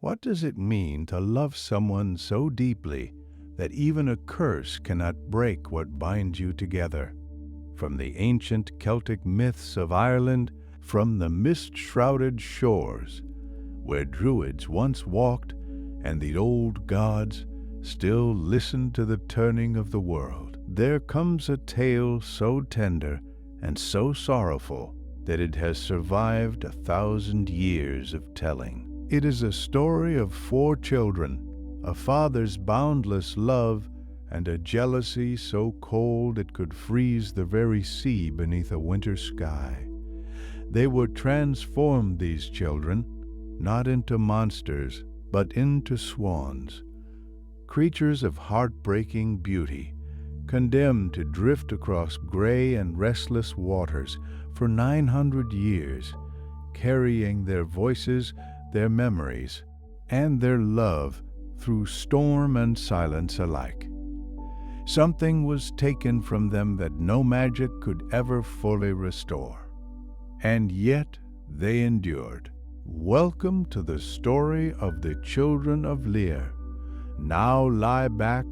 What does it mean to love someone so deeply that even a curse cannot break what binds you together? From the ancient Celtic myths of Ireland, from the mist-shrouded shores where druids once walked and the old gods still listened to the turning of the world, there comes a tale so tender and so sorrowful that it has survived 1,000 years of telling. It is a story of 4 children, a father's boundless love, and a jealousy so cold it could freeze the very sea beneath a winter sky. They were transformed, these children, not into monsters, but into swans, creatures of heartbreaking beauty, condemned to drift across gray and restless waters for 900 years, carrying their voices, their memories, and their love through storm and silence alike. Something was taken from them that no magic could ever fully restore. And yet they endured. Welcome to the story of the children of Lough. Now lie back,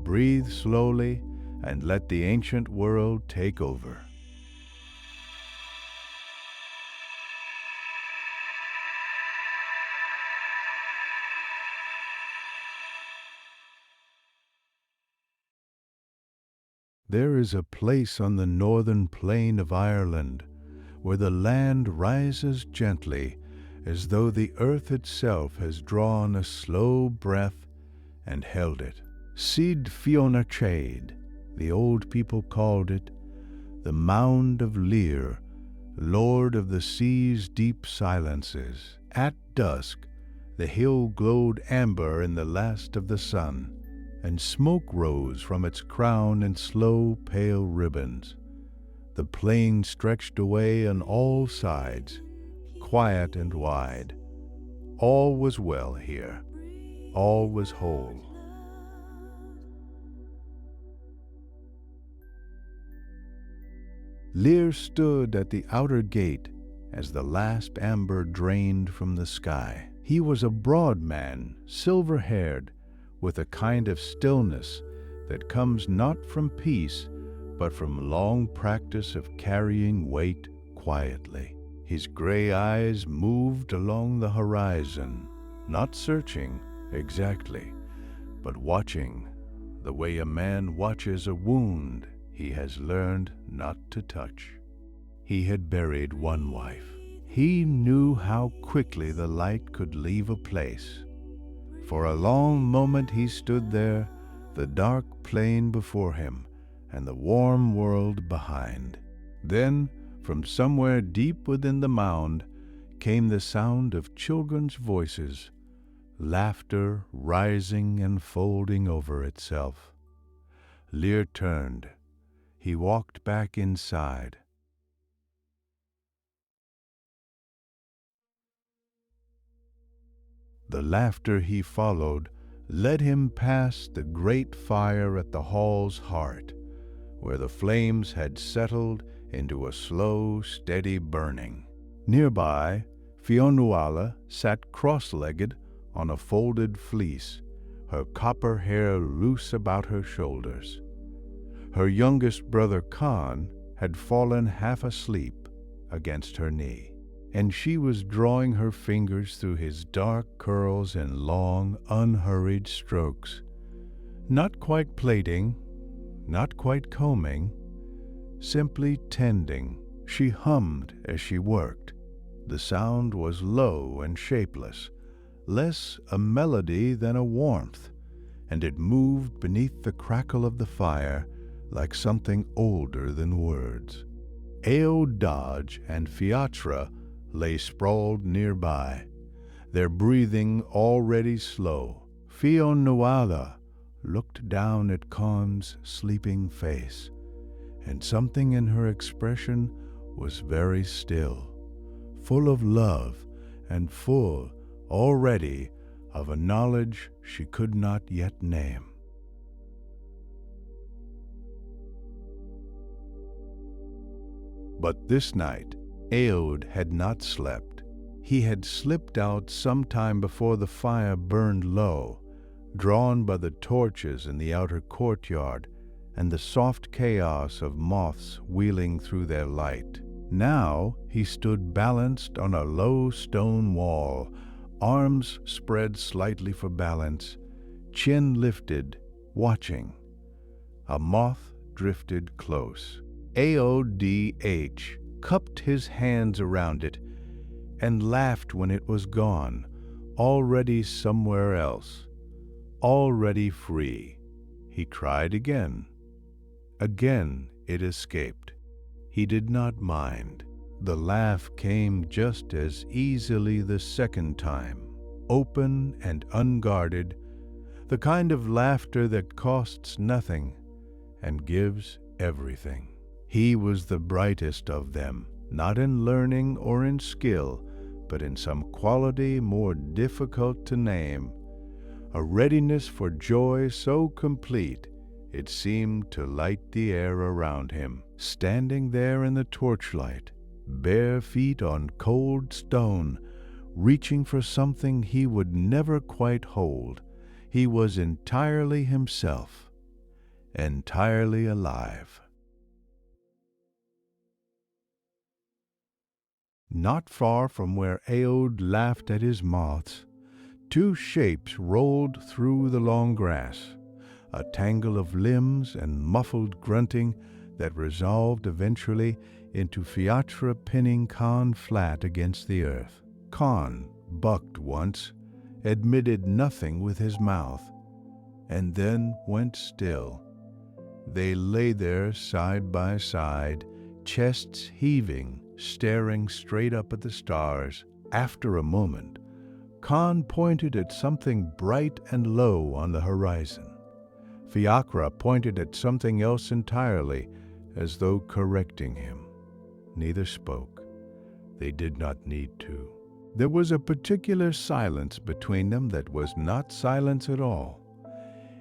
breathe slowly, and let the ancient world take over. There is a place on the northern plain of Ireland where the land rises gently as though the earth itself has drawn a slow breath and held it. Sid Fiona Chade, the old people called it, the Mound of Lough, lord of the sea's deep silences. At dusk, the hill glowed amber in the last of the sun, and smoke rose from its crown in slow, pale ribbons. The plain stretched away on all sides, quiet and wide. All was well here. All was whole. Lear stood at the outer gate as the last amber drained from the sky. He was a broad man, silver-haired, with a kind of stillness that comes not from peace, but from long practice of carrying weight quietly. His gray eyes moved along the horizon, not searching exactly, but watching the way a man watches a wound he has learned not to touch. He had buried one wife. He knew how quickly the light could leave a place. For a long moment he stood there, the dark plain before him and the warm world behind. Then, from somewhere deep within the mound, came the sound of children's voices, laughter rising and folding over itself. Lear turned. He walked back inside. The laughter he followed led him past the great fire at the hall's heart, where the flames had settled into a slow, steady burning. Nearby, Fionnuala sat cross-legged on a folded fleece, her copper hair loose about her shoulders. Her youngest brother Con had fallen half asleep against her knee, and she was drawing her fingers through his dark curls in long, unhurried strokes, not quite plaiting, not quite combing, simply tending. She hummed as she worked. The sound was low and shapeless, less a melody than a warmth, and it moved beneath the crackle of the fire like something older than words. Dodge and Fiatra lay sprawled nearby, their breathing already slow. Fionnuala looked down at Con's sleeping face, and something in her expression was very still, full of love and full already of a knowledge she could not yet name. But this night, Aod had not slept. He had slipped out some time before the fire burned low, drawn by the torches in the outer courtyard and the soft chaos of moths wheeling through their light. Now he stood balanced on a low stone wall, arms spread slightly for balance, chin lifted, watching. A moth drifted close. Aodh cupped his hands around it and laughed when it was gone, already somewhere else, already free. He tried again. Again it escaped. He did not mind. The laugh came just as easily the second time, open and unguarded, the kind of laughter that costs nothing and gives everything. He was the brightest of them, not in learning or in skill, but in some quality more difficult to name, a readiness for joy so complete it seemed to light the air around him. Standing there in the torchlight, bare feet on cold stone, reaching for something he would never quite hold, he was entirely himself, entirely alive. Not far from where Aoife laughed at his moths, two shapes rolled through the long grass, a tangle of limbs and muffled grunting that resolved eventually into Fiachra pinning Con flat against the earth. Con bucked once, admitted nothing with his mouth, and then went still. They lay there side by side, chests heaving, staring straight up at the stars. After a moment, Con pointed at something bright and low on the horizon. Fiachra pointed at something else entirely, as though correcting him. Neither spoke. They did not need to. There was a particular silence between them that was not silence at all.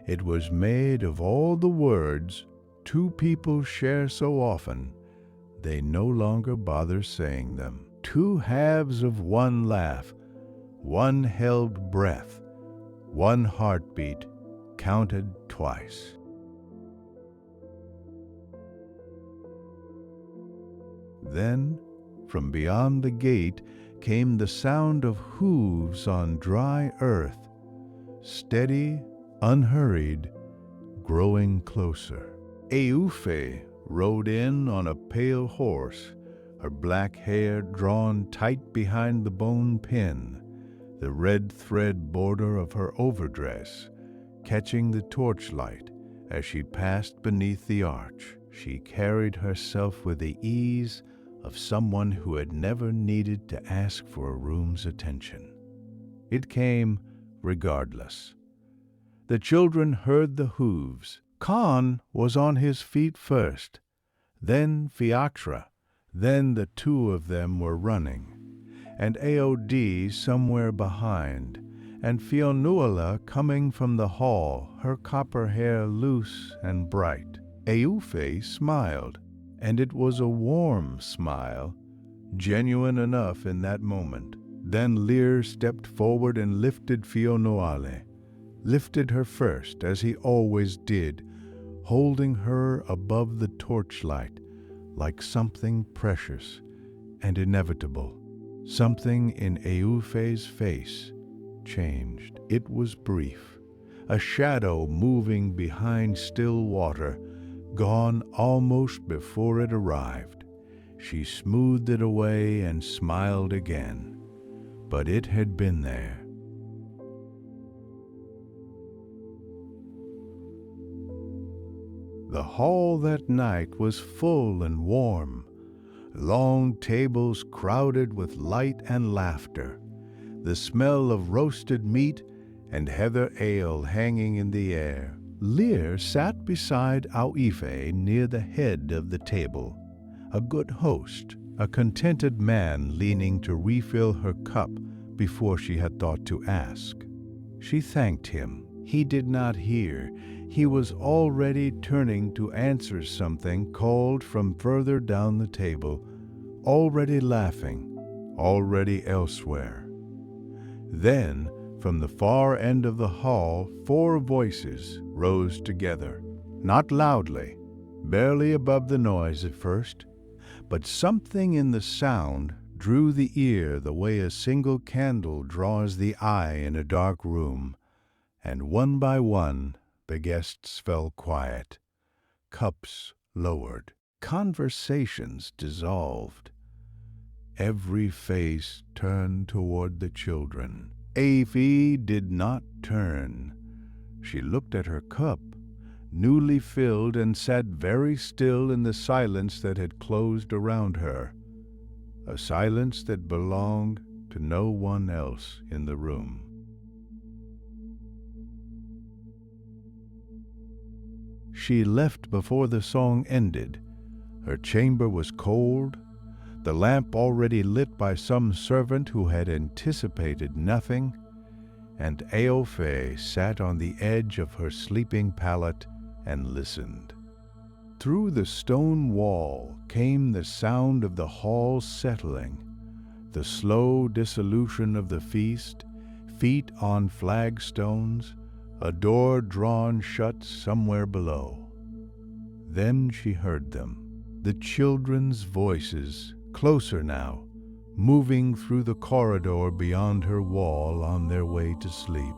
It was made of all the words two people share so often, they no longer bother saying them. Two halves of one laugh, one held breath, one heartbeat, counted twice. Then, from beyond the gate, came the sound of hooves on dry earth, steady, unhurried, growing closer. Aoife rode in on a pale horse, her black hair drawn tight behind the bone pin, the red thread border of her overdress catching the torchlight as she passed beneath the arch. She carried herself with the ease of someone who had never needed to ask for a room's attention. It came regardless. The children heard the hooves. Con was on his feet first, then Fiachra, then the two of them were running, and Aoife somewhere behind, and Fionnuala coming from the hall, her copper hair loose and bright. Aoife smiled, and it was a warm smile, genuine enough in that moment. Then Lear stepped forward and lifted Fionnuala, lifted her first, as he always did, holding her above the torchlight like something precious and inevitable. Something in Aoife's face changed. It was brief, a shadow moving behind still water, gone almost before it arrived. She smoothed it away and smiled again, but it had been there. The hall that night was full and warm, long tables crowded with light and laughter, the smell of roasted meat and heather ale hanging in the air. Lear sat beside Aoife near the head of the table, a good host, a contented man leaning to refill her cup before she had thought to ask. She thanked him. He did not hear. He was already turning to answer something called from further down the table, already laughing, already elsewhere. Then, from the far end of the hall, 4 voices rose together, not loudly, barely above the noise at first, but something in the sound drew the ear the way a single candle draws the eye in a dark room, and one by one the guests fell quiet, cups lowered, conversations dissolved. Every face turned toward the children. Aoife did not turn. She looked at her cup, newly filled, and sat very still in the silence that had closed around her, a silence that belonged to no one else in the room. She left before the song ended. Her chamber was cold, the lamp already lit by some servant who had anticipated nothing, and Aoife sat on the edge of her sleeping pallet and listened. Through the stone wall came the sound of the hall settling, the slow dissolution of the feast, feet on flagstones, a door drawn shut somewhere below. Then she heard them, the children's voices, closer now, moving through the corridor beyond her wall on their way to sleep.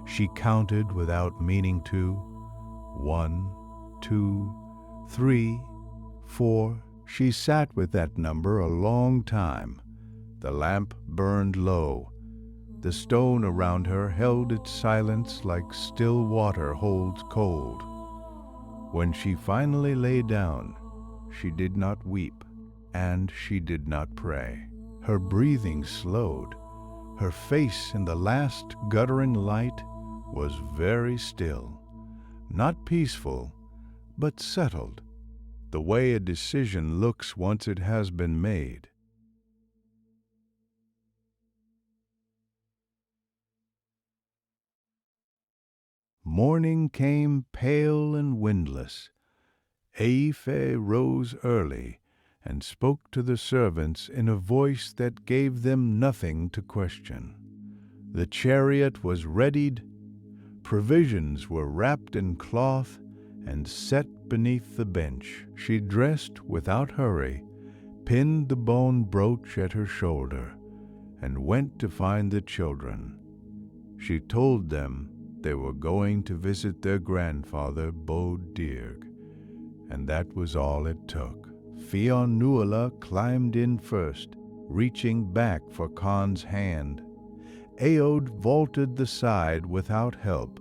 She counted without meaning to. 1, 2, 3, 4. She sat with that number a long time. The lamp burned low. The stone around her held its silence like still water holds cold. When she finally lay down, she did not weep, and she did not pray. Her breathing slowed. Her face in the last guttering light was very still, not peaceful, but settled, the way a decision looks once it has been made. Morning came pale and windless. Aoife rose early and spoke to the servants in a voice that gave them nothing to question. The chariot was readied, provisions were wrapped in cloth and set beneath the bench. She dressed without hurry, pinned the bone brooch at her shoulder, and went to find the children. She told them they were going to visit their grandfather, Bod Dearg, and that was all it took. Fionn Nuala climbed in first, reaching back for Con's hand. Aod vaulted the side without help,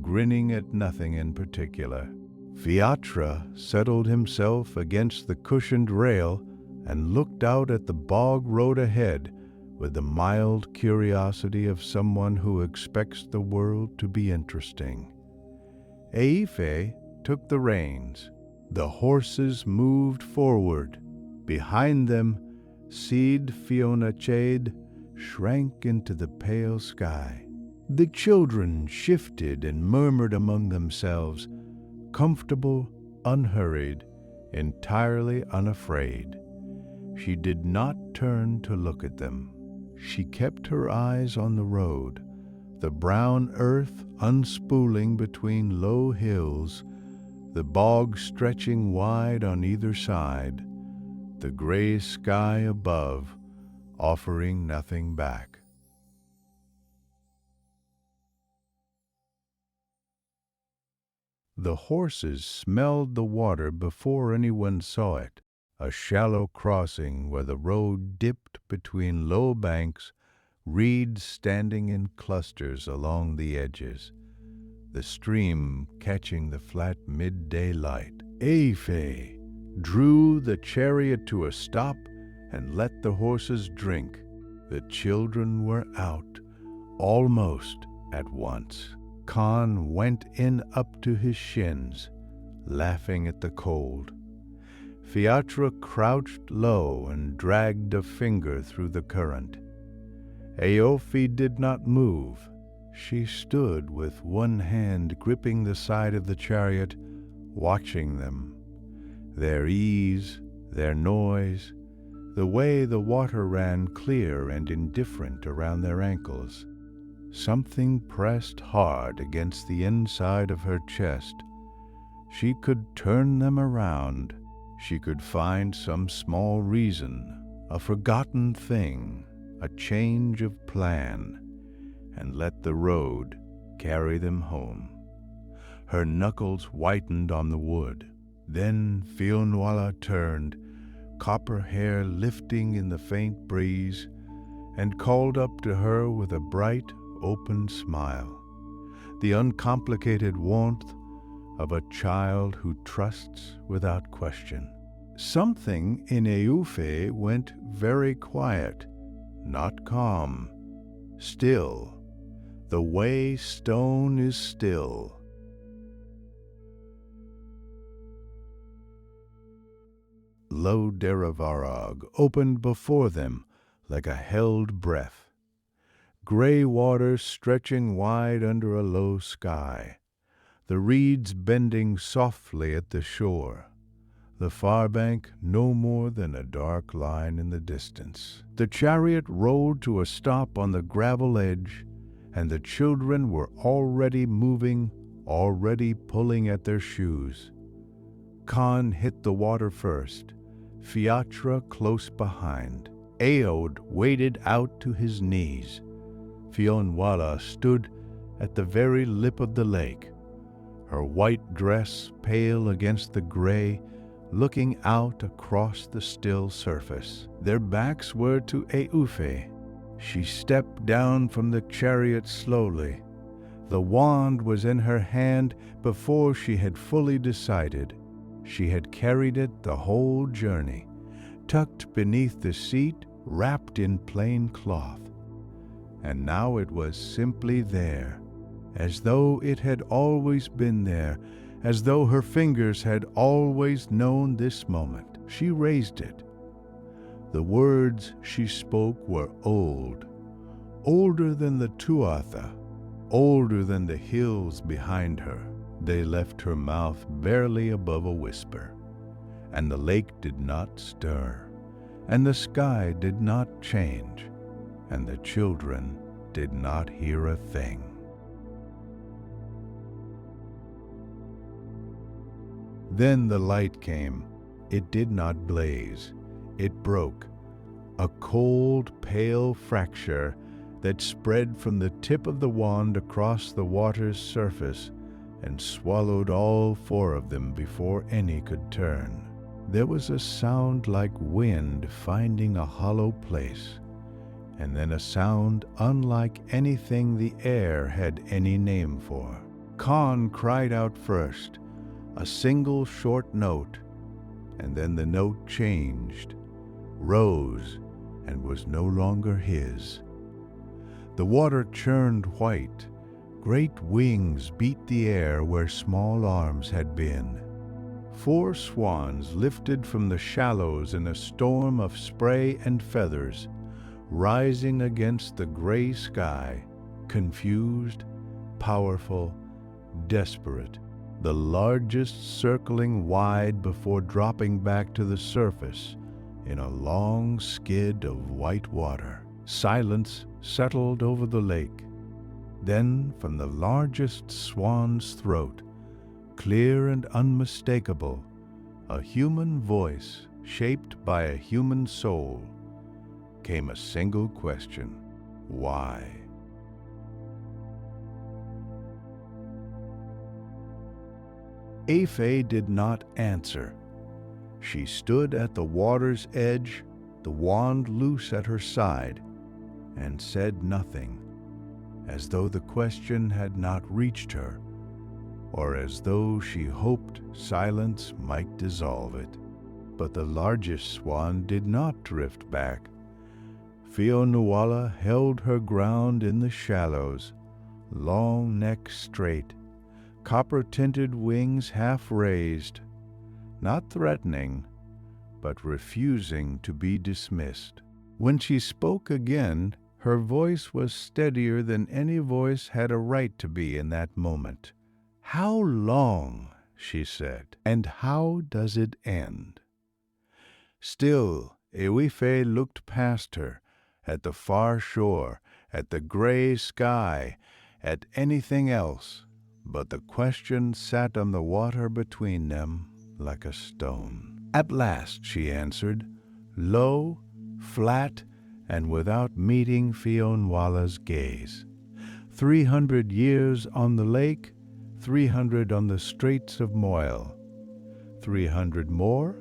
grinning at nothing in particular. Fiatra settled himself against the cushioned rail and looked out at the bog road ahead with the mild curiosity of someone who expects the world to be interesting. Aoife took the reins. The horses moved forward. Behind them, Cid Fiona Chade shrank into the pale sky. The children shifted and murmured among themselves, comfortable, unhurried, entirely unafraid. She did not turn to look at them. She kept her eyes on the road, the brown earth unspooling between low hills, the bog stretching wide on either side, the gray sky above offering nothing back. The horses smelled the water before anyone saw it, a shallow crossing where the road dipped between low banks, reeds standing in clusters along the edges, the stream catching the flat midday light. Aoife drew the chariot to a stop and let the horses drink. The children were out almost at once. Con went in up to his shins, laughing at the cold. Fiatra crouched low and dragged a finger through the current. Aoife did not move. She stood with one hand gripping the side of the chariot, watching them. Their ease, their noise, the way the water ran clear and indifferent around their ankles. Something pressed hard against the inside of her chest. She could turn them around. She could find some small reason, a forgotten thing, a change of plan, and let the road carry them home. Her knuckles whitened on the wood. Then Fionnuala turned, copper hair lifting in the faint breeze, and called up to her with a bright, open smile, the uncomplicated warmth of a child who trusts without question. Something in Aoife went very quiet, not calm, still, the way stone is still. Lough Derravaragh opened before them like a held breath, gray waters stretching wide under a low sky, the reeds bending softly at the shore, the far bank no more than a dark line in the distance. The chariot rolled to a stop on the gravel edge, and the children were already moving, already pulling at their shoes. Con hit the water first, Fiachra close behind. Aod waded out to his knees. Fionnuala stood at the very lip of the lake, her white dress pale against the gray, looking out across the still surface. Their backs were to Aoife. She stepped down from the chariot slowly. The wand was in her hand before she had fully decided. She had carried it the whole journey, tucked beneath the seat, wrapped in plain cloth. And now it was simply there, as though it had always been there, as though her fingers had always known this moment. She raised it. The words she spoke were old, older than the Tuatha, older than the hills behind her. They left her mouth barely above a whisper, and the lake did not stir, and the sky did not change, and the children did not hear a thing. Then the light came. It did not blaze. It broke, a cold, pale fracture that spread from the tip of the wand across the water's surface and swallowed all four of them before any could turn. There was a sound like wind finding a hollow place, and then a sound unlike anything the air had any name for. Con cried out first, a single short note, and then the note changed, rose, and was no longer his. The water churned white. Great wings beat the air where small arms had been. 4 swans lifted from the shallows in a storm of spray and feathers, rising against the gray sky, confused, powerful, desperate, the largest circling wide before dropping back to the surface in a long skid of white water. Silence settled over the lake. Then, from the largest swan's throat, clear and unmistakable, a human voice shaped by a human soul, came a single question: why? Aoife did not answer. She stood at the water's edge, the wand loose at her side, and said nothing, as though the question had not reached her, or as though she hoped silence might dissolve it. But the largest swan did not drift back. Fionnuala held her ground in the shallows, long neck straight, copper-tinted wings half raised, not threatening, but refusing to be dismissed. When she spoke again, her voice was steadier than any voice had a right to be in that moment. "How long?" she said. "And how does it end?" Still, Aoife looked past her, at the far shore, at the grey sky, at anything else, but the question sat on the water between them like a stone. At last she answered, low, flat, and without meeting Fionnuala's gaze. 300 years on the lake, 300 on the Straits of Moyle, 300 more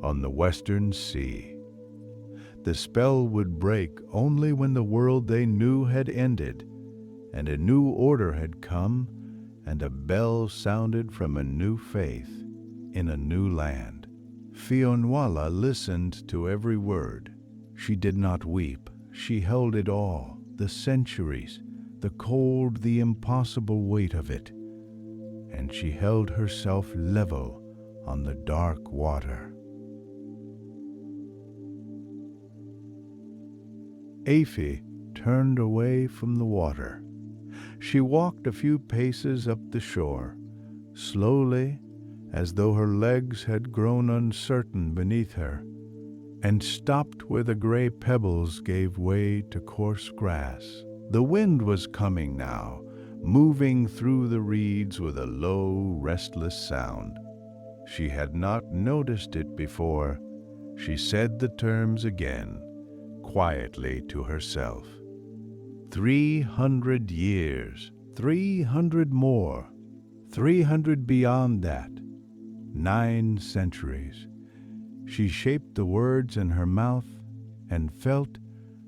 on the Western Sea. The spell would break only when the world they knew had ended, and a new order had come, and a bell sounded from a new faith in a new land. Fionnuala listened to every word. She did not weep. She held it all, the centuries, the cold, the impossible weight of it, and she held herself level on the dark water. Aoife turned away from the water. She walked a few paces up the shore, slowly, as though her legs had grown uncertain beneath her, and stopped where the grey pebbles gave way to coarse grass. The wind was coming now, moving through the reeds with a low, restless sound. She had not noticed it before. She said the terms again, quietly to herself. 300 years, 300 more, 300 beyond that, 9 centuries. She shaped the words in her mouth and felt,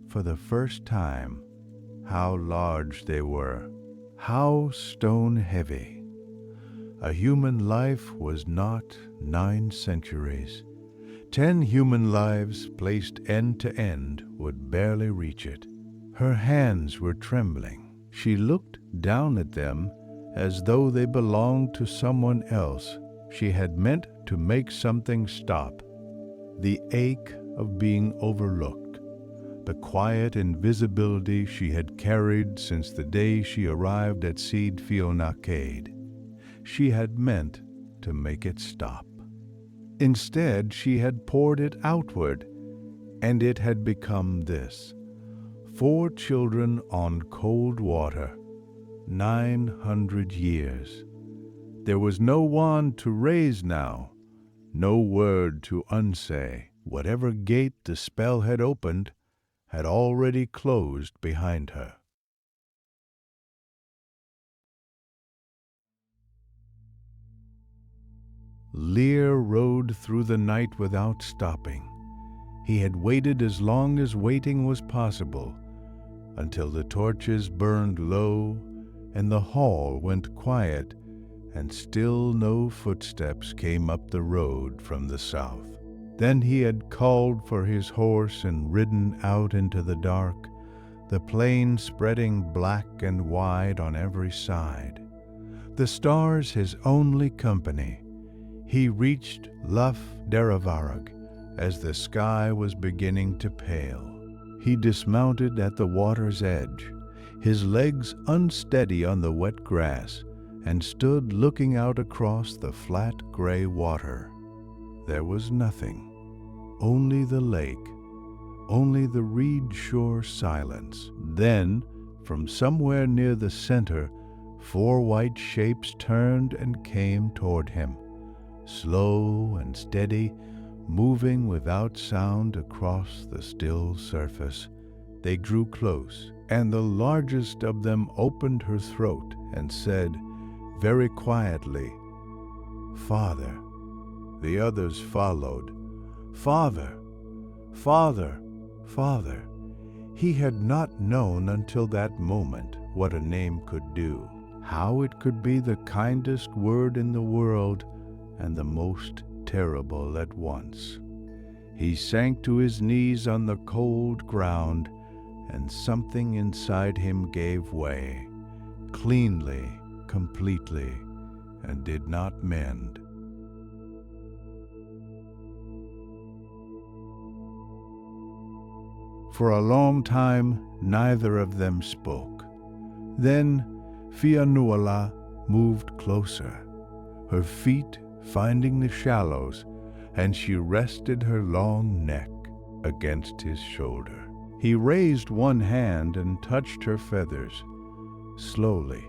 for the first time, how large they were, how stone-heavy. A human life was not 9 centuries. 10 human lives placed end to end would barely reach it. Her hands were trembling. She looked down at them as though they belonged to someone else. She had meant to make something stop. The ache of being overlooked, the quiet invisibility she had carried since the day she arrived at Seed Fionacade. She had meant to make it stop. Instead, she had poured it outward, and it had become this: 4 children on cold water, 900 years. There was no wand to raise now, no word to unsay. Whatever gate the spell had opened had already closed behind her. Lear rode through the night without stopping. He had waited as long as waiting was possible, until the torches burned low and the hall went quiet, and still no footsteps came up the road from the south. Then he had called for his horse and ridden out into the dark, the plain spreading black and wide on every side. The stars his only company. He reached Lough Derravaragh as the sky was beginning to pale. He dismounted at the water's edge, his legs unsteady on the wet grass, and stood looking out across the flat gray water. There was nothing, only the lake, only the reed shore silence. Then, from somewhere near the center, 4 white shapes turned and came toward him, slow and steady, moving without sound across the still surface. They drew close, and the largest of them opened her throat and said, very quietly, "Father." The others followed. "Father, Father, Father." He had not known until that moment what a name could do, how it could be the kindest word in the world and the most terrible at once. He sank to his knees on the cold ground, and something inside him gave way, cleanly, completely, and did not mend. For a long time, neither of them spoke. Then Fionnuala moved closer, her feet finding the shallows, and she rested her long neck. against his shoulder. He raised one hand and touched her feathers, slowly,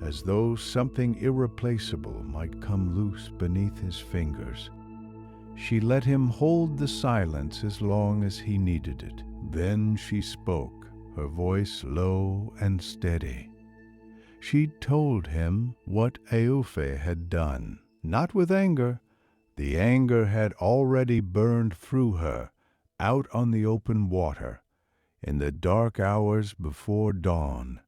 as though something irreplaceable might come loose beneath his fingers. She let him hold the silence as long as he needed it. Then she spoke, her voice low and steady. She told him what Aoife had done, not with anger. The anger had already burned through her, out on the open water, in the dark hours before dawn.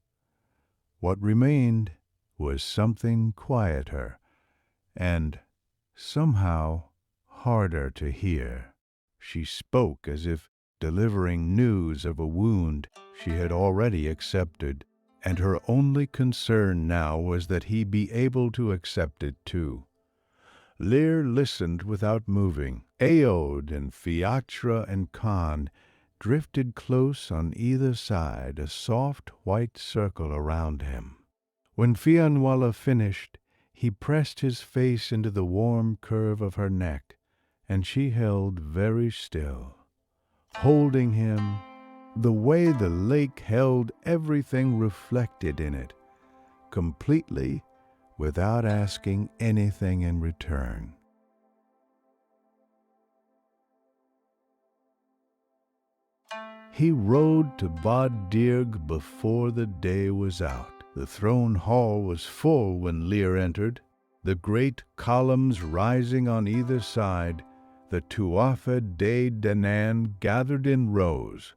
What remained was something quieter and, somehow, harder to hear. She spoke as if delivering news of a wound she had already accepted, and her only concern now was that he be able to accept it too. Lear listened without moving. Aod and Fiachra and Khan drifted close on either side, a soft white circle around him. When Fiannuala finished, he pressed his face into the warm curve of her neck, and she held very still, holding him the way the lake held everything reflected in it, completely, without asking anything in return. He rode to Bod Dearg before the day was out. The throne hall was full when Lear entered, the great columns rising on either side. The Tuatha De Danann gathered in rows,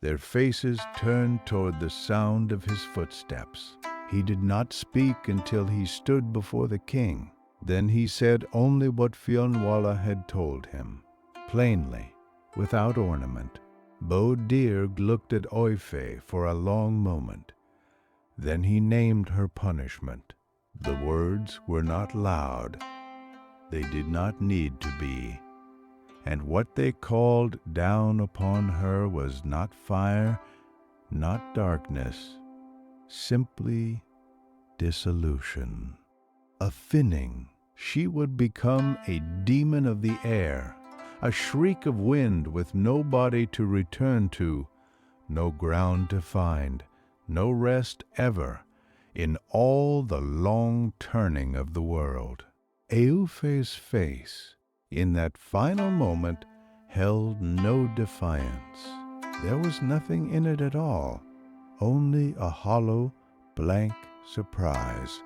their faces turned toward the sound of his footsteps. He did not speak until he stood before the king. Then he said only what Fiannuala had told him, plainly, without ornament. Bod Dearg looked at Aoife for a long moment. Then he named her punishment. The words were not loud. They did not need to be. And what they called down upon her was not fire, not darkness, simply dissolution. A thinning. She would become a demon of the air, a shriek of wind with no body to return to, no ground to find, no rest ever, in all the long turning of the world. Aoife's face, in that final moment, held no defiance. There was nothing in it at all, only a hollow, blank surprise,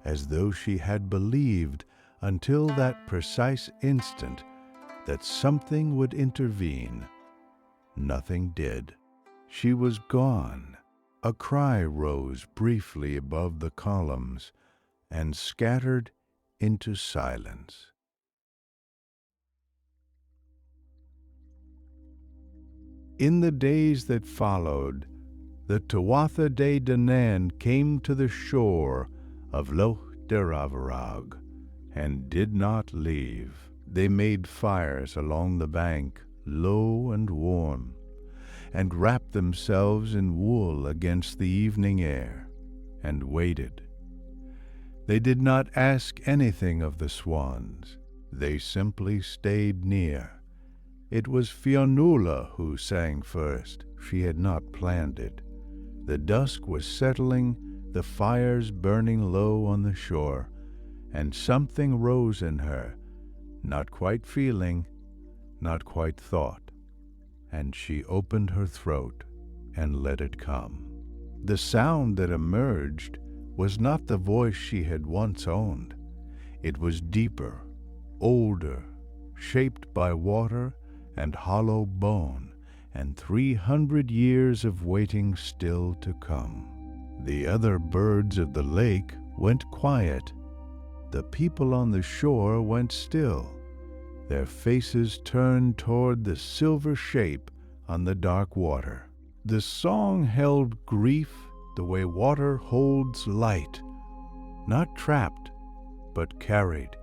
as though she had believed until that precise instant that something would intervene. Nothing did. She was gone. A cry rose briefly above the columns and scattered into silence. In the days that followed, the Tuatha De Danann came to the shore of Lough Derravaragh and did not leave. They made fires along the bank, low and warm, and wrapped themselves in wool against the evening air, and waited. They did not ask anything of the swans. They simply stayed near. It was Fiannuala who sang first. She had not planned it. The dusk was settling, the fires burning low on the shore, and something rose in her, not quite feeling, not quite thought, and she opened her throat and let it come. The sound that emerged was not the voice she had once owned. It was deeper, older, shaped by water and hollow bone, and 300 years of waiting still to come. The other birds of the lake went quiet. The people on the shore went still, their faces turned toward the silver shape on the dark water. The song held grief the way water holds light, not trapped, but carried,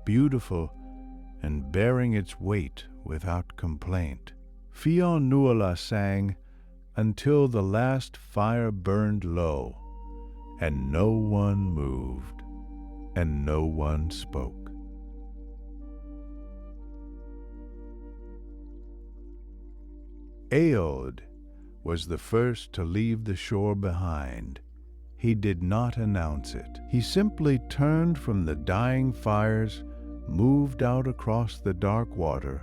beautiful and bearing its weight without complaint. Fiannuala sang until the last fire burned low, and no one moved, and no one spoke. Aoife was the first to leave the shore behind. He did not announce it. He simply turned from the dying fires, moved out across the dark water,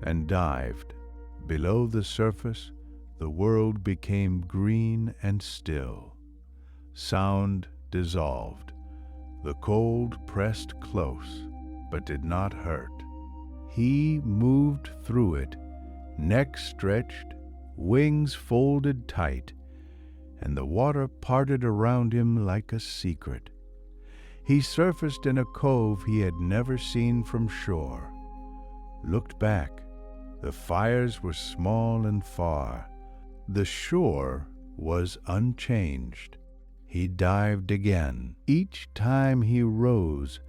and dived. Below the surface, the world became green and still. Sound dissolved. The cold pressed close, but did not hurt. He moved through it, neck stretched, wings folded tight, and the water parted around him like a secret. He surfaced in a cove he had never seen from shore. Looked back. The fires were small and far. The shore was unchanged. He dived again. Each time he rose,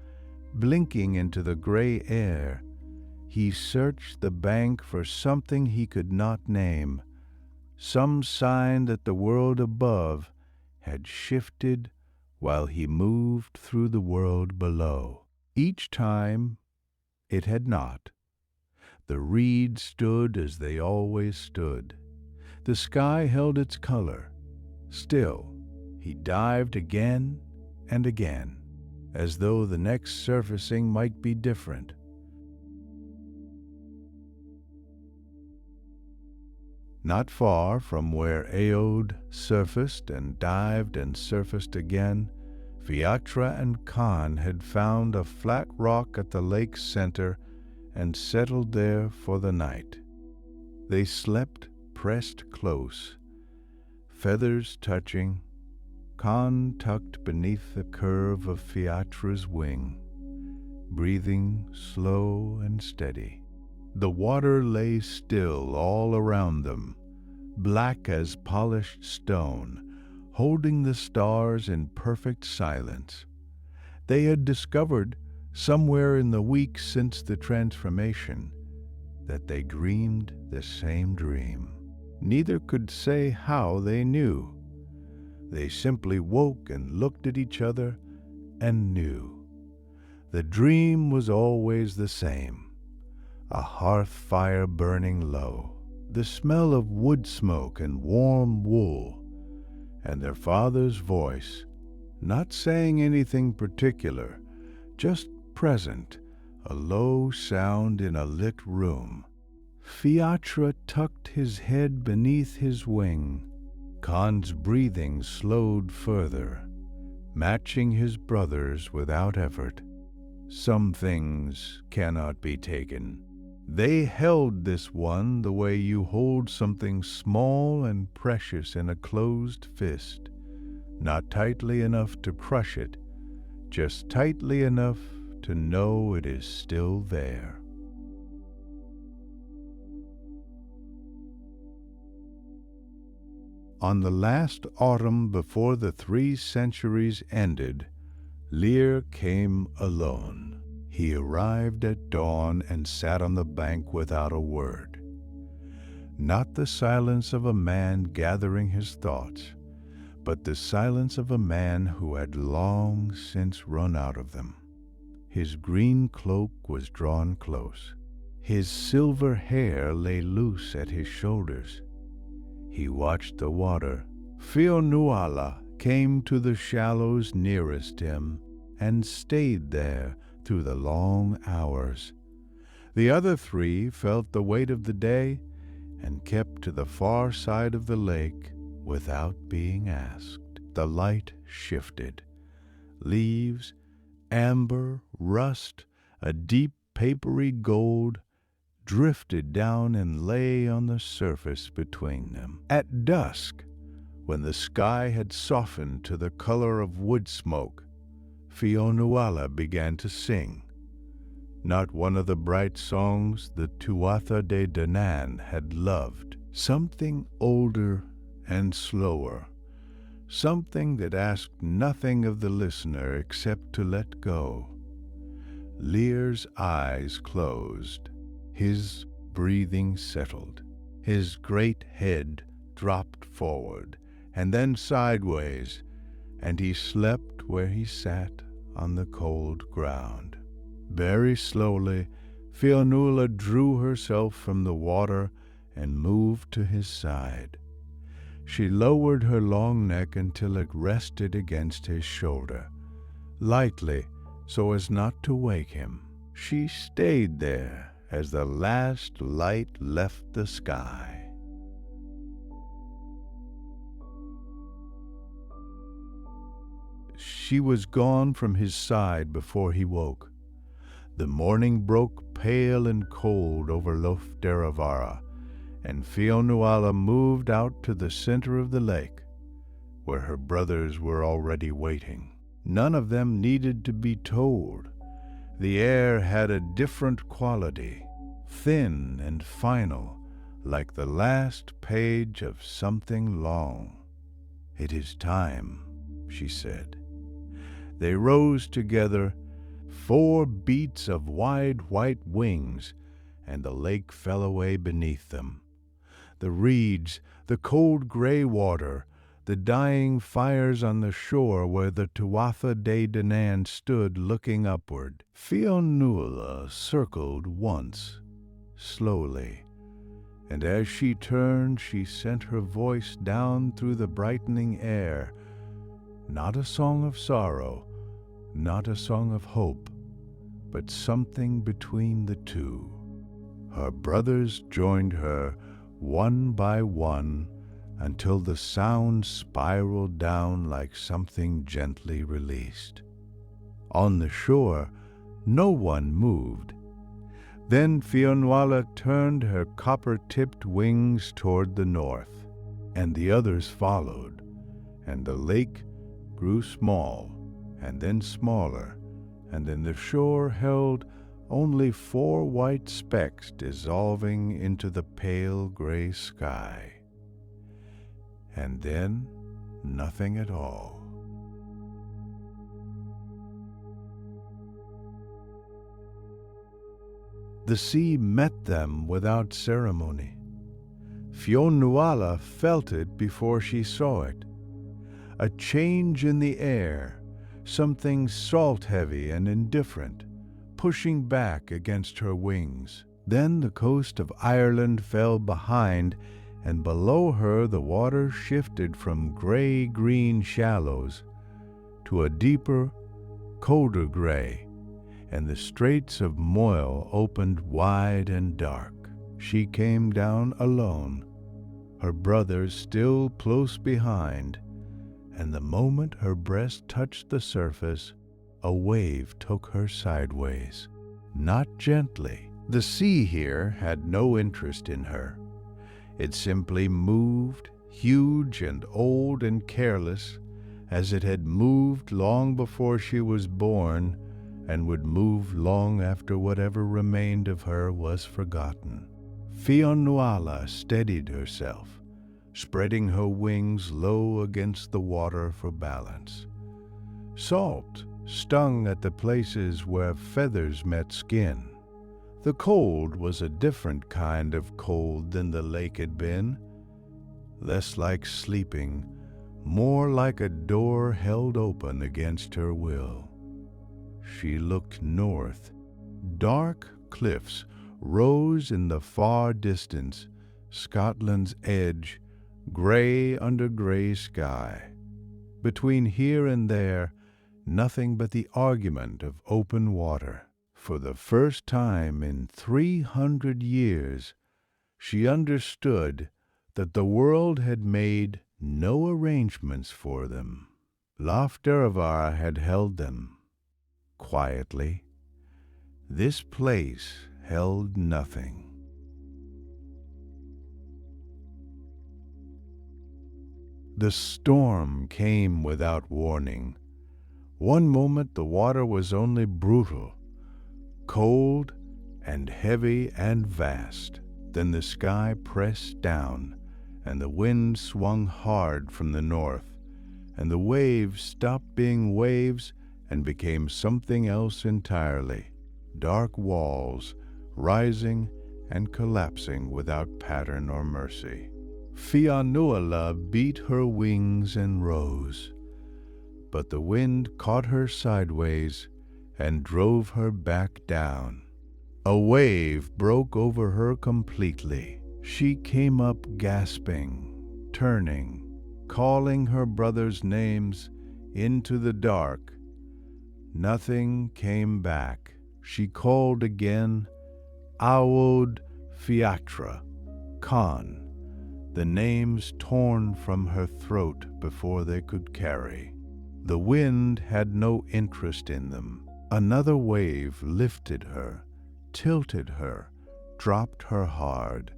blinking into the gray air, he searched the bank for something he could not name, some sign that the world above had shifted while he moved through the world below. Each time it had not. The reeds stood as they always stood. The sky held its color. Still, he dived again and again, as though the next surfacing might be different. Not far from where Aoife surfaced and dived and surfaced again, Fiachra and Khan had found a flat rock at the lake's center and settled there for the night. They slept pressed close, feathers touching, Khan tucked beneath the curve of Fiachra's wing, breathing slow and steady. The water lay still all around them, black as polished stone, holding the stars in perfect silence. They had discovered, somewhere in the weeks since the transformation, that they dreamed the same dream. Neither could say how they knew. They simply woke and looked at each other and knew. The dream was always the same. A hearth fire burning low, the smell of wood smoke and warm wool, and their father's voice, not saying anything particular, just present, a low sound in a lit room. Fiachra tucked his head beneath his wing. Khan's breathing slowed further, matching his brother's without effort. Some things cannot be taken. They held this one the way you hold something small and precious in a closed fist, not tightly enough to crush it, just tightly enough to know it is still there. On the last autumn before the 3 centuries ended, Lear came alone. He arrived at dawn and sat on the bank without a word. Not the silence of a man gathering his thoughts, but the silence of a man who had long since run out of them. His green cloak was drawn close. His silver hair lay loose at his shoulders. He watched the water. Fionnuala came to the shallows nearest him and stayed there through the long hours. The other 3 felt the weight of the day and kept to the far side of the lake without being asked. The light shifted. Leaves, amber, rust, a deep papery gold, drifted down and lay on the surface between them. At dusk, when the sky had softened to the color of wood smoke, Fionnuala began to sing. Not one of the bright songs the Tuatha De Danann had loved. Something older and slower. Something that asked nothing of the listener except to let go. Lear's eyes closed. His breathing settled. His great head dropped forward and then sideways, and he slept where he sat on the cold ground. Very slowly, Fionnuala drew herself from the water and moved to his side. She lowered her long neck until it rested against his shoulder, lightly so as not to wake him. She stayed there as the last light left the sky. She was gone from his side before he woke. The morning broke pale and cold over Lough Derravaragh, and Fionnuala moved out to the center of the lake, where her brothers were already waiting. None of them needed to be told. The air had a different quality, thin and final, like the last page of something long. "It is time," she said. They rose together, 4 beats of wide white wings, and the lake fell away beneath them. The reeds, the cold gray water, the dying fires on the shore where the Tuatha De Danann stood looking upward. Fionnuala circled once, slowly, and as she turned she sent her voice down through the brightening air, not a song of sorrow, not a song of hope, but something between the two. Her brothers joined her one by one until the sound spiraled down like something gently released. On the shore, no one moved. Then Fionnuala turned her copper-tipped wings toward the north, and the others followed, and the lake grew small, and then smaller, and then the shore held only 4 white specks dissolving into the pale gray sky. And then nothing at all. The sea met them without ceremony. Fionnuala felt it before she saw it. A change in the air, something salt-heavy and indifferent, pushing back against her wings. Then the coast of Ireland fell behind, and below her the water shifted from gray-green shallows to a deeper, colder gray, and the straits of Moyle opened wide and dark. She came down alone, her brothers still close behind, and the moment her breast touched the surface, a wave took her sideways. Not gently. The sea here had no interest in her. It simply moved, huge and old and careless, as it had moved long before she was born, and would move long after whatever remained of her was forgotten. Fionnuala steadied herself, spreading her wings low against the water for balance. Salt stung at the places where feathers met skin. The cold was a different kind of cold than the lake had been, less like sleeping, more like a door held open against her will. She looked north. Dark cliffs rose in the far distance, Scotland's edge, gray under gray sky. Between here and there, nothing but the argument of open water. For the first time in 300 years, she understood that the world had made no arrangements for them. Lough Derravaragh had held them. Quietly, this place held nothing. The storm came without warning. One moment the water was only brutal, cold and heavy and vast. Then the sky pressed down, and the wind swung hard from the north, and the waves stopped being waves and became something else entirely. Dark walls, rising and collapsing without pattern or mercy. Fionnuala beat her wings and rose, but the wind caught her sideways and drove her back down. A wave broke over her completely. She came up gasping, turning, calling her brothers' names into the dark. Nothing came back. She called again, Aod Fiatra, Khan, the names torn from her throat before they could carry. The wind had no interest in them. Another wave lifted her, tilted her, dropped her hard.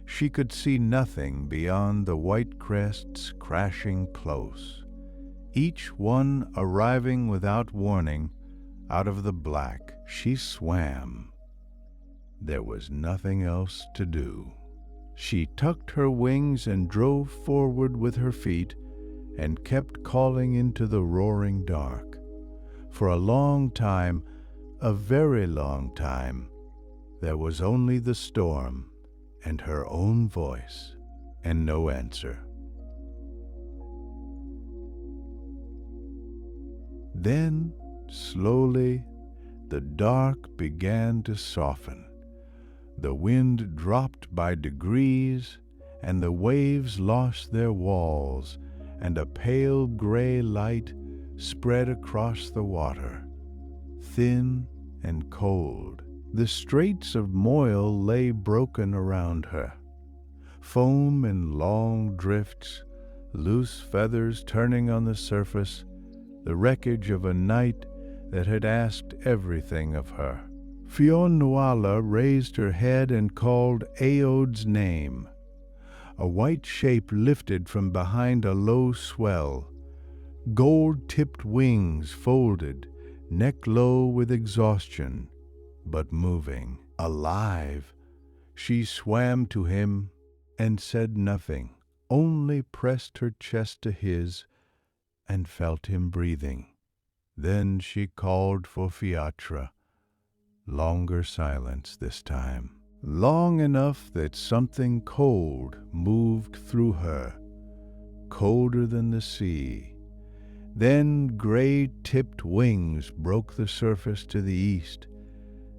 She could see nothing beyond the white crests crashing close, each one arriving without warning out of the black. She swam. There was nothing else to do. She tucked her wings and drove forward with her feet and kept calling into the roaring dark. For a long time, a very long time, there was only the storm and her own voice, and no answer. Then, slowly, the dark began to soften. The wind dropped by degrees, and the waves lost their walls, and a pale gray light spread across the water, thin and cold. The straits of Moyle lay broken around her, foam in long drifts, loose feathers turning on the surface, the wreckage of a night that had asked everything of her. Fionn Nuala raised her head and called Aod's name. A white shape lifted from behind a low swell, gold-tipped wings folded, neck low with exhaustion, but moving, alive. She swam to him and said nothing, only pressed her chest to his and felt him breathing. Then she called for Fiatra. Longer silence this time, long enough that something cold moved through her, colder than the sea. Then gray-tipped wings broke the surface to the east,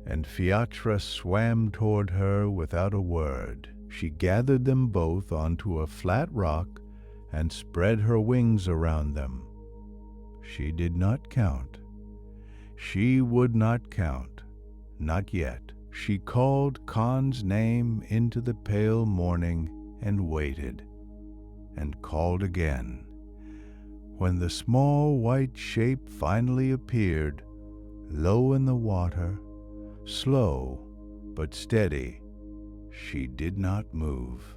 and Fiatra swam toward her without a word. She gathered them both onto a flat rock and spread her wings around them. She did not count. She would not count, not yet. She called Khan's name into the pale morning and waited, and called again. When the small white shape finally appeared, low in the water, slow but steady, she did not move.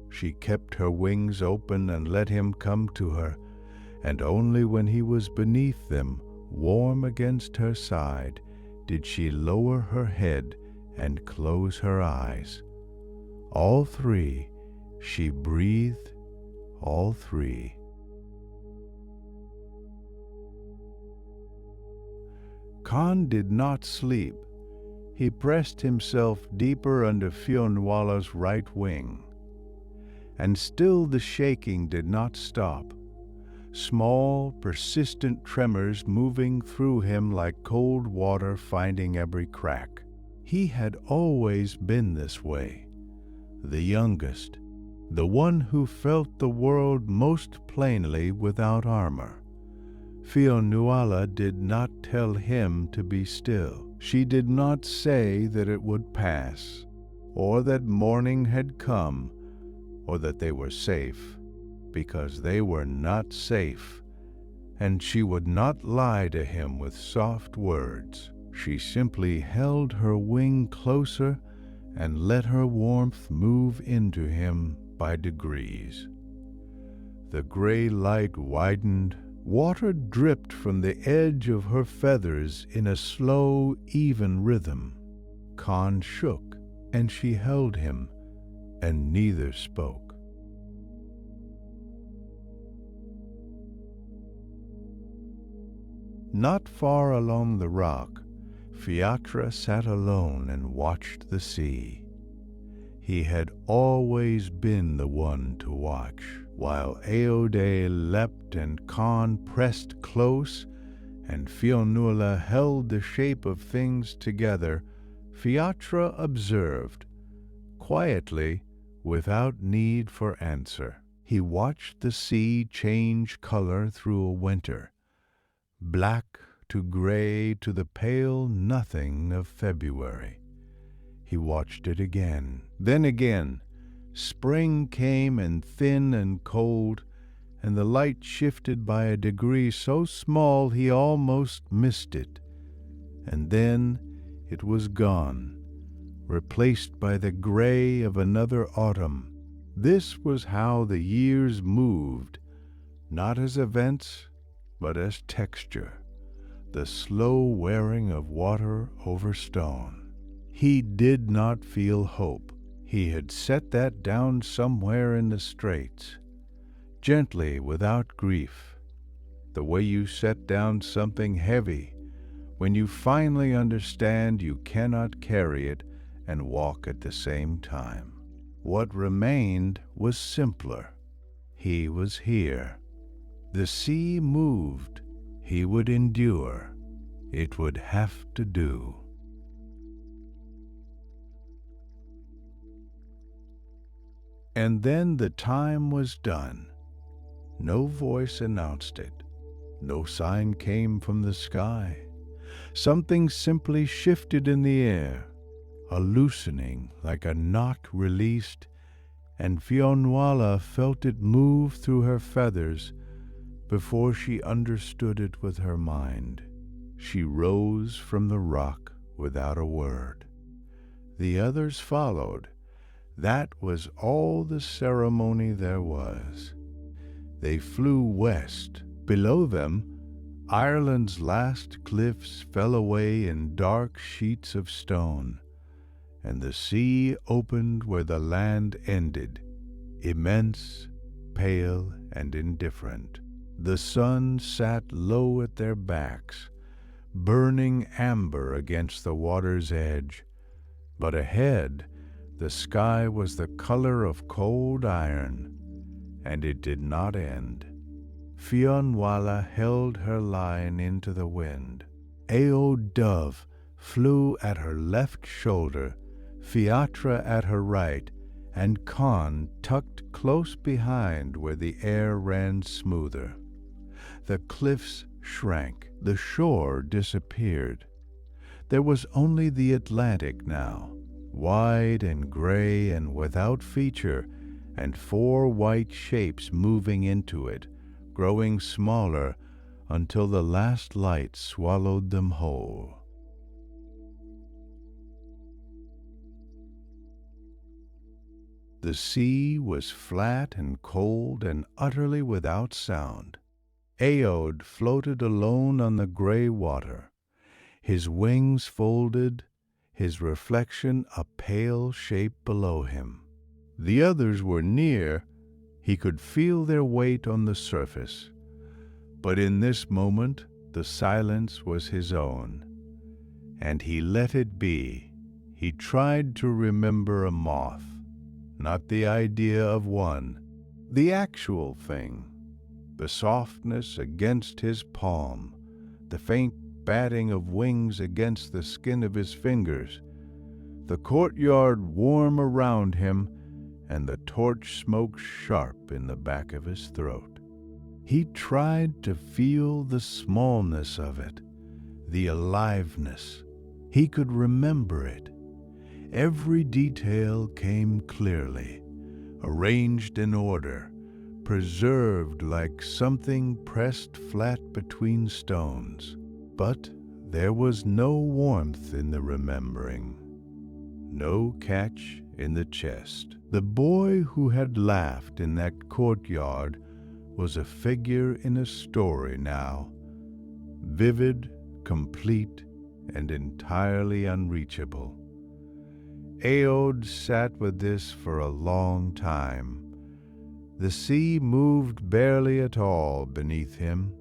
She kept her wings open and let him come to her, and only when he was beneath them, warm against her side, did she lower her head and close her eyes. All three, she breathed, all three. Khan did not sleep. He pressed himself deeper under Fionn Nuala's right wing. And still the shaking did not stop. Small, persistent tremors moving through him like cold water finding every crack. He had always been this way, the youngest, the one who felt the world most plainly without armor. Fionn Nuala did not tell him to be still. She did not say that it would pass, or that morning had come, or that they were safe, because they were not safe, and she would not lie to him with soft words. She simply held her wing closer and let her warmth move into him by degrees. The gray light widened. Water dripped from the edge of her feathers in a slow, even rhythm. Khan shook, and she held him, and neither spoke. Not far along the rock, Fiatra sat alone and watched the sea. He had always been the one to watch. While Aode leapt and Khan pressed close, and Fionn Nuala held the shape of things together, Fiatra observed, quietly, without need for answer. He watched the sea change color through a winter, black to gray to the pale nothing of February. He watched it again. Then again. Spring came, and thin and cold, and the light shifted by a degree so small he almost missed it. And then it was gone, replaced by the gray of another autumn. This was how the years moved, not as events, but as texture, the slow wearing of water over stone. He did not feel hope. He had set that down somewhere in the straits, gently, without grief, the way you set down something heavy when you finally understand you cannot carry it and walk at the same time. What remained was simpler. He was here. The sea moved. He would endure. It would have to do. And then the time was done. No voice announced it. No sign came from the sky. Something simply shifted in the air, a loosening like a knot released, and Fionnuala felt it move through her feathers before she understood it with her mind. She rose from the rock without a word. The others followed. That was all the ceremony there was. They flew west. Below them, Ireland's last cliffs fell away in dark sheets of stone, and the sea opened where the land ended, immense, pale, and indifferent. The sun sat low at their backs, burning amber against the water's edge, but ahead the sky was the color of cold iron, and it did not end. Fionnuala held her line into the wind. Aoife dove flew at her left shoulder, Fiatra at her right, and Con tucked close behind where the air ran smoother. The cliffs shrank, the shore disappeared. There was only the Atlantic now, wide and gray and without feature, and four white shapes moving into it, growing smaller until the last light swallowed them whole. The sea was flat and cold and utterly without sound. Aoife floated alone on the gray water, his wings folded, his reflection a pale shape below him. The others were near. He could feel their weight on the surface. But in this moment the silence was his own, and he let it be. He tried to remember a moth, not the idea of one, the actual thing, the softness against his palm, the faint batting of wings against the skin of his fingers, the courtyard warm around him, and the torch smoke sharp in the back of his throat. He tried to feel the smallness of it, the aliveness. He could remember it. Every detail came clearly, arranged in order, preserved like something pressed flat between stones. But there was no warmth in the remembering, no catch in the chest. The boy who had laughed in that courtyard was a figure in a story now, vivid, complete, and entirely unreachable. Aoife sat with this for a long time. The sea moved barely at all beneath him.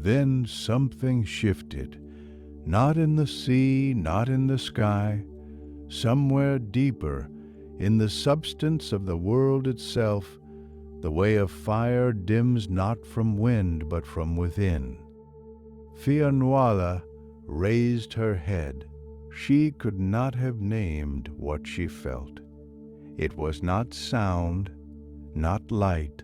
Then something shifted, not in the sea, not in the sky, somewhere deeper, in the substance of the world itself, the way of fire dims not from wind but from within. Fionnuala raised her head. She could not have named what she felt. It was not sound, not light,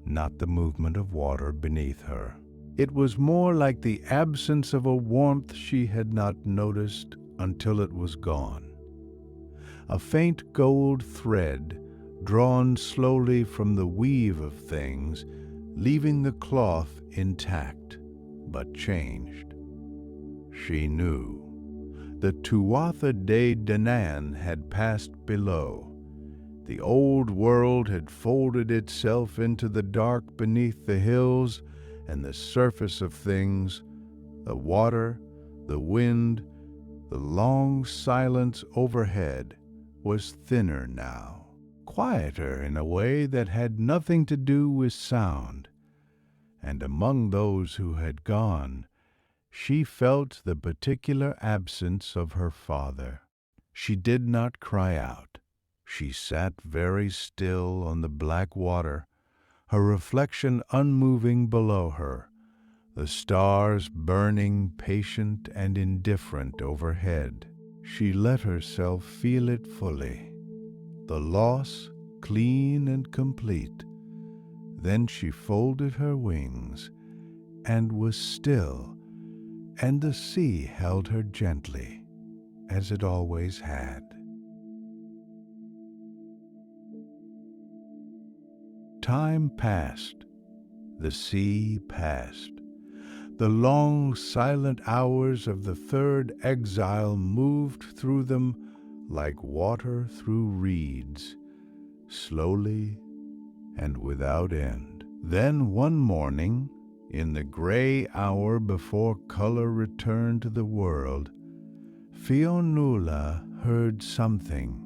not the movement of water beneath her. It was more like the absence of a warmth she had not noticed until it was gone. A faint gold thread drawn slowly from the weave of things, leaving the cloth intact, but changed. She knew. The Tuatha De Danann had passed below. The old world had folded itself into the dark beneath the hills, and the surface of things, the water, the wind, the long silence overhead, was thinner now, quieter in a way that had nothing to do with sound. And among those who had gone, she felt the particular absence of her father. She did not cry out. She sat very still on the black water, her reflection unmoving below her, the stars burning patient and indifferent overhead. She let herself feel it fully, the loss clean and complete. Then she folded her wings and was still, and the sea held her gently, as it always had. Time passed. The sea passed. The long, silent hours of the third exile moved through them like water through reeds, slowly and without end. Then one morning, in the gray hour before color returned to the world, Fionnuala heard something.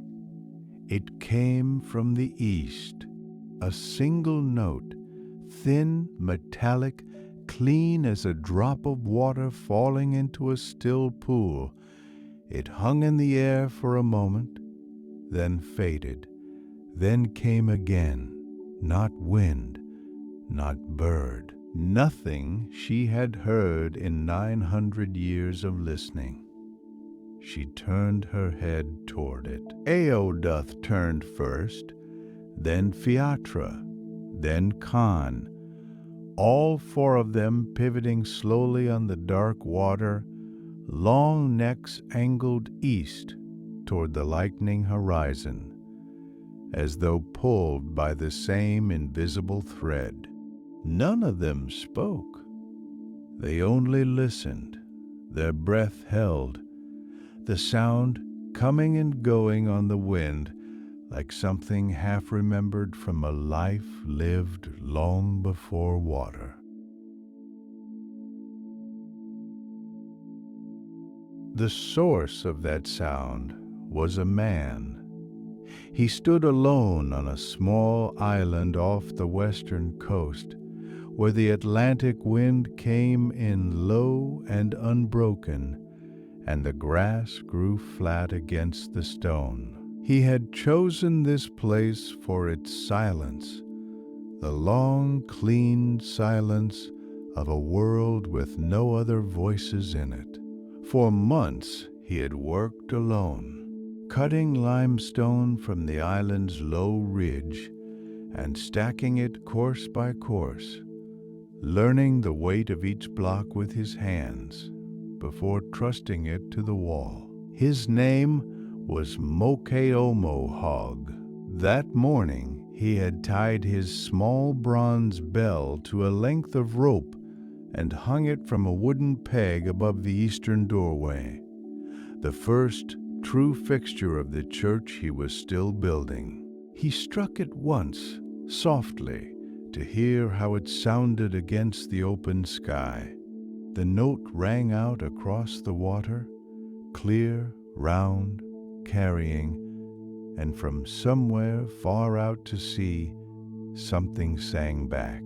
It came from the east, a single note, thin, metallic, clean as a drop of water falling into a still pool. It hung in the air for a moment, then faded, then came again. Not wind, not bird, nothing she had heard in 900 years of listening. She turned her head toward it. Eoduth turned first, then Fiatra, then Khan, all four of them pivoting slowly on the dark water, long necks angled east toward the lightening horizon, as though pulled by the same invisible thread. None of them spoke. They only listened, their breath held, the sound coming and going on the wind like something half-remembered from a life lived long before water. The source of that sound was a man. He stood alone on a small island off the western coast, where the Atlantic wind came in low and unbroken, and the grass grew flat against the stone. He had chosen this place for its silence, the long, clean silence of a world with no other voices in it. For months he had worked alone, cutting limestone from the island's low ridge and stacking it course by course, learning the weight of each block with his hands before trusting it to the wall. His name was Mokeomohog. That morning he had tied his small bronze bell to a length of rope and hung it from a wooden peg above the eastern doorway, the first true fixture of the church he was still building. He struck it once, softly, to hear how it sounded against the open sky. The note rang out across the water, clear, round, carrying, and from somewhere far out to sea, something sang back.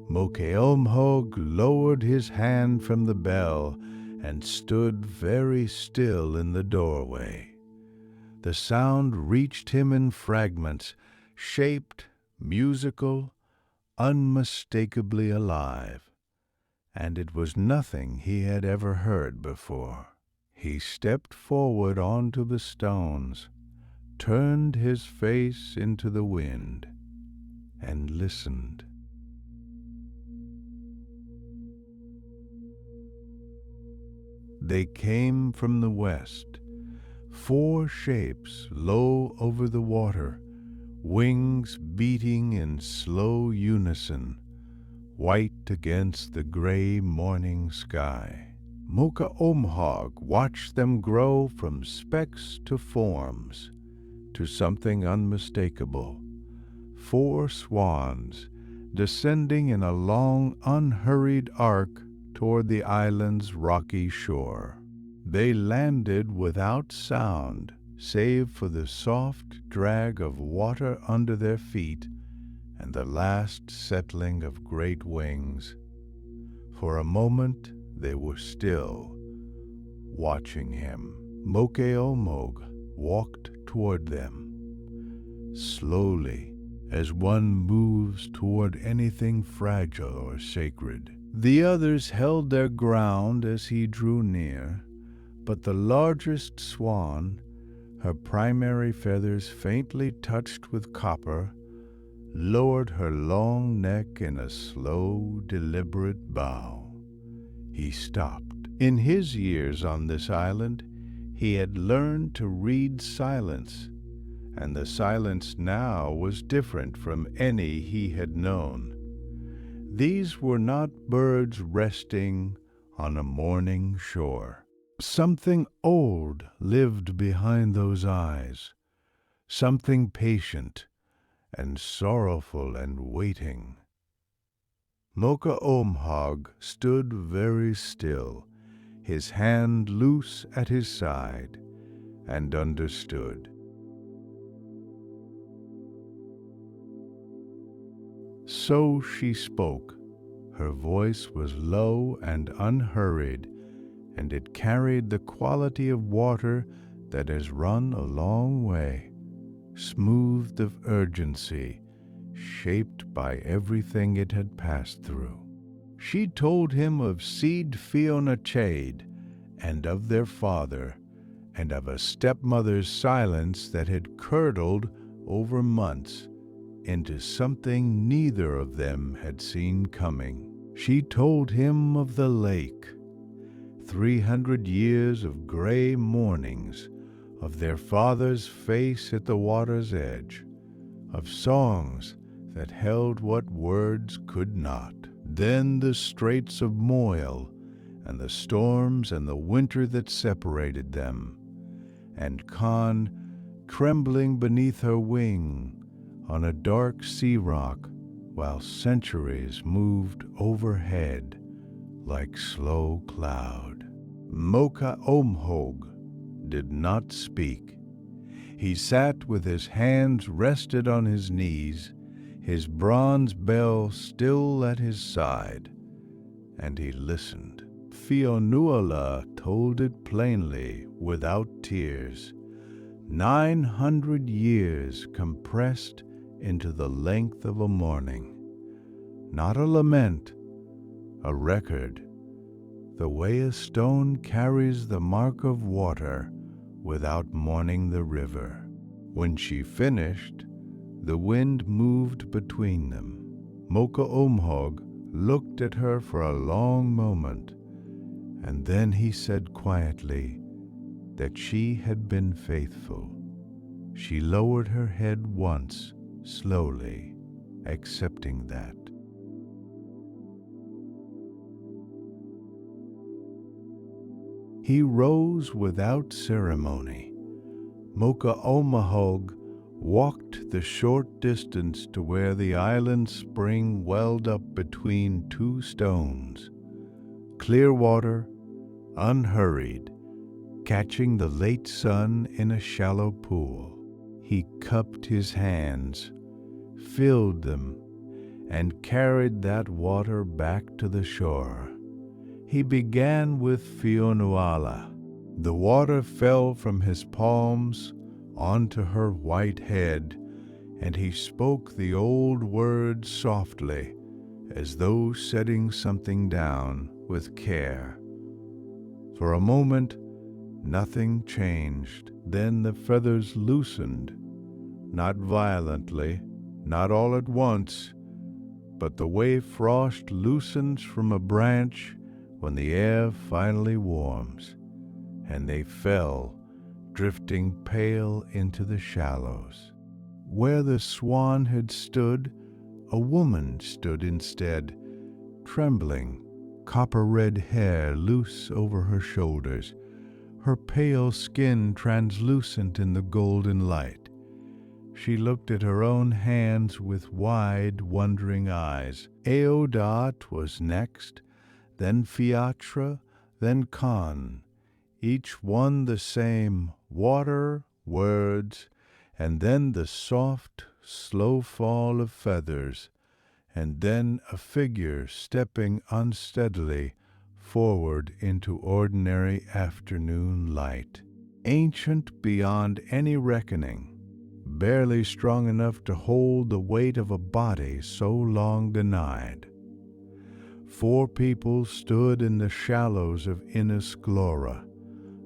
Mokeomhog lowered his hand from the bell and stood very still in the doorway. The sound reached him in fragments, shaped, musical, unmistakably alive. and it was nothing he had ever heard before. He stepped forward onto the stones, turned his face into the wind, and listened. They came from the west, 4 shapes low over the water, wings beating in slow unison, white against the gray morning sky. Mocha Omhog watched them grow from specks to forms, to something unmistakable. 4 swans descending in a long, unhurried arc toward the island's rocky shore. They landed without sound, save for the soft drag of water under their feet and the last settling of great wings. For a moment they were still, watching him. Moke Omog walked toward them, slowly, as one moves toward anything fragile or sacred. The others held their ground as he drew near, but the largest swan, her primary feathers faintly touched with copper, lowered her long neck in a slow, deliberate bow. He stopped. In his years on this island, he had learned to read silence, and the silence now was different from any he had known. These were not birds resting on a morning shore. Something old lived behind those eyes, something patient and sorrowful and waiting. Mocha Omhog stood very still, his hand loose at his side, and understood. So she spoke. Her voice was low and unhurried, and it carried the quality of water that has run a long way, smoothed of urgency, shaped by everything it had passed through. She told him of Seed Fiona Chade, and of their father, and of a stepmother's silence that had curdled over months into something neither of them had seen coming. She told him of the lake, 300 years of gray mornings, of their father's face at the water's edge, of songs that held what words could not. Then the straits of Moyle, and the storms and the winter that separated them, and Con trembling beneath her wing on a dark sea rock, while centuries moved overhead like slow cloud. Mocha Omhog did not speak. He sat with his hands rested on his knees, his bronze bell still at his side, and he listened. Fionuala told it plainly, without tears. 900 years compressed into the length of a morning. Not a lament, a record, the way a stone carries the mark of water without mourning the river. When she finished, the wind moved between them. Mocha Omhog looked at her for a long moment, and then he said quietly that she had been faithful. She lowered her head once, slowly, accepting that. He rose without ceremony. Mocha Omhog walked the short distance to where the island spring welled up between 2 stones. Clear water, unhurried, catching the late sun in a shallow pool. He cupped his hands, filled them, and carried that water back to the shore. He began with Fionuala. The water fell from his palms onto her white head, and he spoke the old words softly as though setting something down with care. For a moment, nothing changed. Then the feathers loosened, not violently, not all at once, but the way frost loosens from a branch when the air finally warms, and they fell, drifting pale into the shallows. Where the swan had stood, a woman stood instead, trembling, copper-red hair loose over her shoulders, her pale skin translucent in the golden light. She looked at her own hands with wide, wondering eyes. Aoife was next, then Fiachra, then Con, each one the same, water, words, and then the soft, slow fall of feathers, and then a figure stepping unsteadily forward into ordinary afternoon light. Ancient beyond any reckoning, barely strong enough to hold the weight of a body so long denied. 4 people stood in the shallows of Innisglora.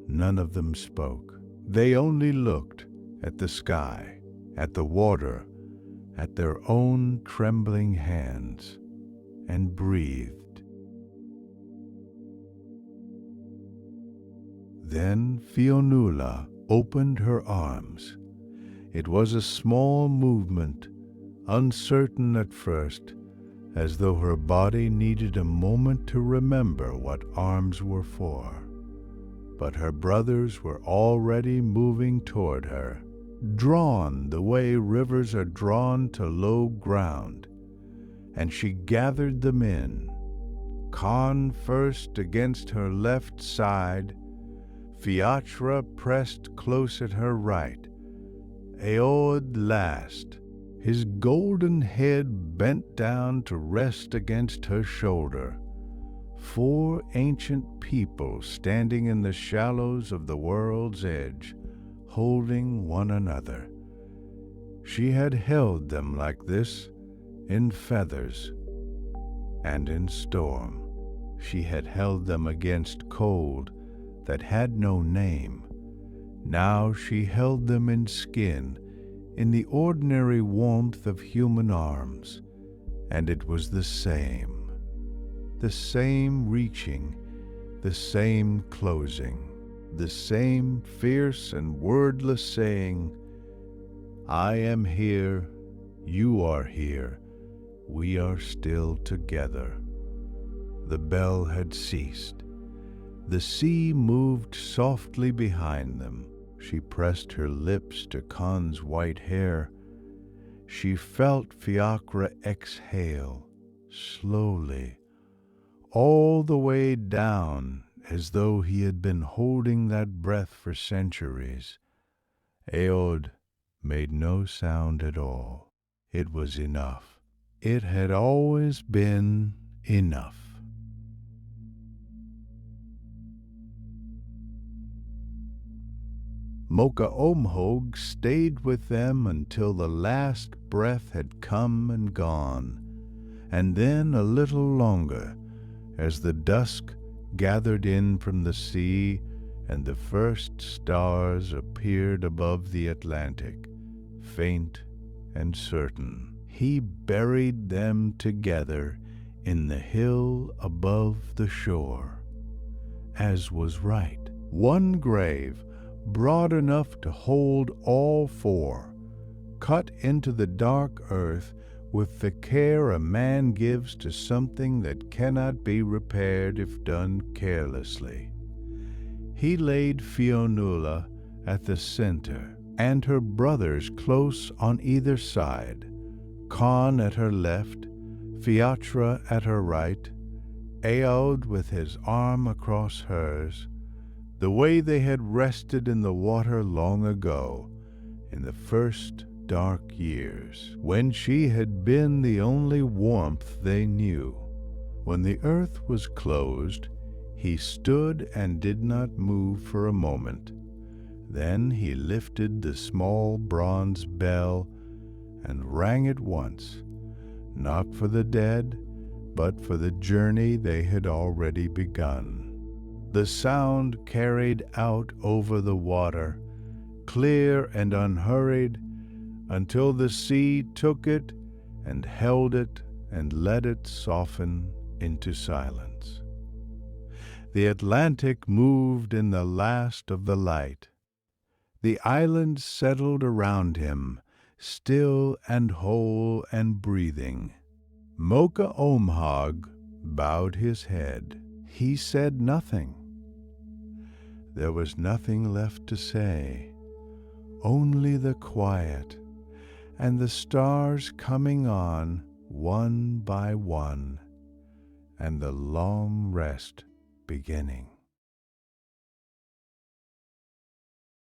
None of them spoke. They only looked at the sky, at the water, at their own trembling hands, and breathed. Then Fionnuala opened her arms. It was a small movement, uncertain at first, as though her body needed a moment to remember what arms were for. But her brothers were already moving toward her, drawn the way rivers are drawn to low ground, and she gathered them in. Con first against her left side, Fiachra pressed close at her right, Aoife last, his golden head bent down to rest against her shoulder. 4 ancient people standing in the shallows of the world's edge, holding one another. She had held them like this, in feathers and in storm. She had held them against cold that had no name. Now she held them in skin, in the ordinary warmth of human arms, and it was the same reaching, the same closing, the same fierce and wordless saying, I am here, you are here, we are still together. The bell had ceased. The sea moved softly behind them. She pressed her lips to Con's white hair. She felt Fiachra exhale, slowly, all the way down, as though he had been holding that breath for centuries. Aoife made no sound at all. It was enough. It had always been enough. Mocha Omhog stayed with them until the last breath had come and gone, and then a little longer, as the dusk gathered in from the sea and the first stars appeared above the Atlantic, faint and certain. He buried them together in the hill above the shore, as was right. One grave, broad enough to hold all 4, cut into the dark earth with the care a man gives to something that cannot be repaired if done carelessly. He laid Fionnuala at the center, and her brothers close on either side, Con at her left, Fiachra at her right, Aoife with his arm across hers, the way they had rested in the water long ago, in the first dark years, when she had been the only warmth they knew. When the earth was closed, he stood and did not move for a moment. Then he lifted the small bronze bell and rang it once, not for the dead, but for the journey they had already begun. The sound carried out over the water, clear and unhurried, until the sea took it and held it and let it soften into silence. The Atlantic moved in the last of the light. The island settled around him, still and whole and breathing. Mocha Omhog bowed his head. He said nothing. There was nothing left to say, only the quiet and the stars coming on one by one, and the long rest beginning.